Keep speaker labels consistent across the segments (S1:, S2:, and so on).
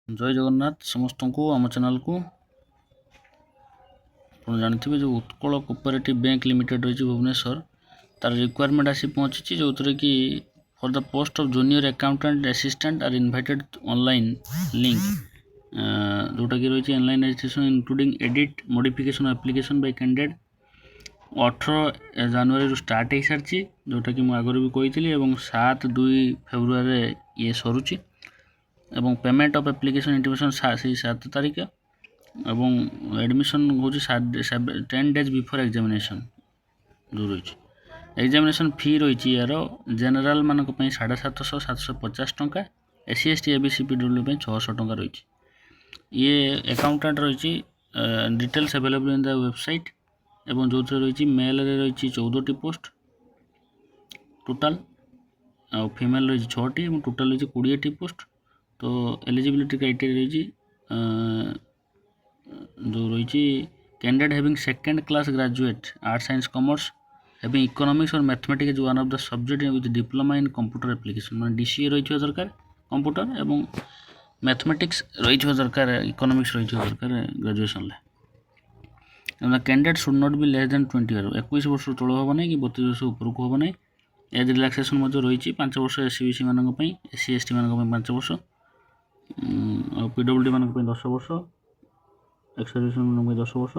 S1: जय जगन्नाथ समस्त को आम चैनल को आप जानते जो उत्कल कोऑपरेटिव बैंक लिमिटेड रही भुवनेश्वर तार रिक्वायरमेंट आसी पहुँची जो कि for the post of junior accountant assistant are invited online link जोटा कि रही online registration including edit modification application by candidate 18 जनवरी स्टार्ट हो सारी जोटा कि मुझे आगुरी भी कही 7-2 फेब्रुआरी ये सरुची एवं पेमेंट ऑफ एप्लिकेशन इंटिमेशन से 7 तारीख एवं एडमिशन हूँ 10 डेज बिफोर एग्जामिनेशन जो रही एग्जामिनेशन फी रही यार जेनेल मान 750-750 टंका एससी एसटी एबीसी पीडब्ल्यू 600 टंका रही ये अकाउंटेंट रही details available in the website एवं जो रही मेल रही 14टी पोस्ट टोटाल फीमेल रही 6टी और टोटाल रही 20टी पोस्ट तो एलिजिबिलिटी क्राइटेरिया रही जो रही candidate having second class graduate arts science commerce having economics और mathematics is one of the subject with diploma in computer application मान डीसीए रही दरकार कंप्यूटर एवं मैथमेटिक्स रही दरकार इकोनॉमिक्स रही दरकार graduation candidate should not be less than 20 year 21 वर्ष तल हम ना कि 32 वर्ष उपरक हम ना एज रिलैक्सेशन रही 5 वर्ष एससी बीसी मान एससी एसटी मान 5 वर्ष पीडब्ल्यूडी मान 10 वर्ष एक्स मान 10 वर्ष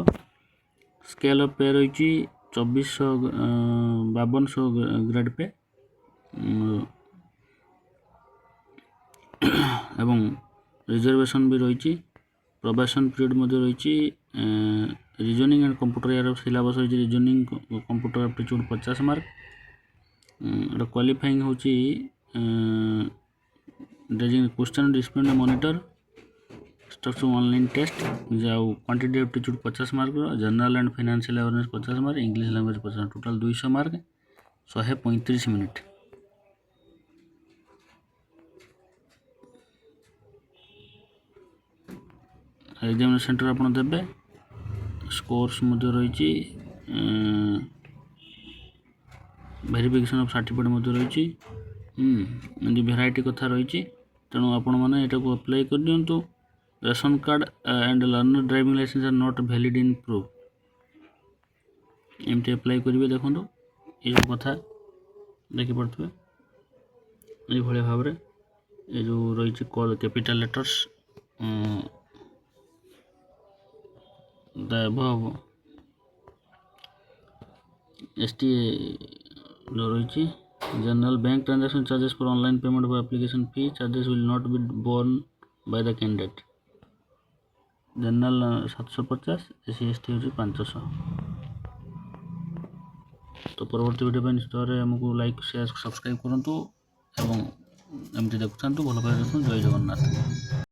S1: स्केल ऑफ पे रही 2452 ग्रेड पे एवं रिजर्वेशन भी रही प्रोबेशन पीरियड रही रीजनिंग एंड कंप्यूटर यार सिलेबस रही reasoning computer aptitude 50 mark qualifying हूँ question display monitor structure online test जाओ quantity aptitude 50 mark general and financial awareness 50 mark English language 50 total 200 mark 135 minute examination centre आप देवे scores रही verification of certificate रही variety कथा रही तेणु आपण मैंने यहाँ अप्लाई कर दिंतु ration card and learner driving licence are not valid in proof एमती अप्लाई करेंगे देखो ये कथा देखिपे ये भाव में ये जो रही कैपिटल लेटर्स एसटी जो रही general bank transaction charges for online payment for application fee charges will not be borne by the candidate general 750 SC ST हूँ 500 तो परवर्ती वीडियो निश्चय आमको लाइक शेयर सब्सक्राइब करूँ एवं एमती देखुं भल पाए देखूँ जय जगन्नाथ।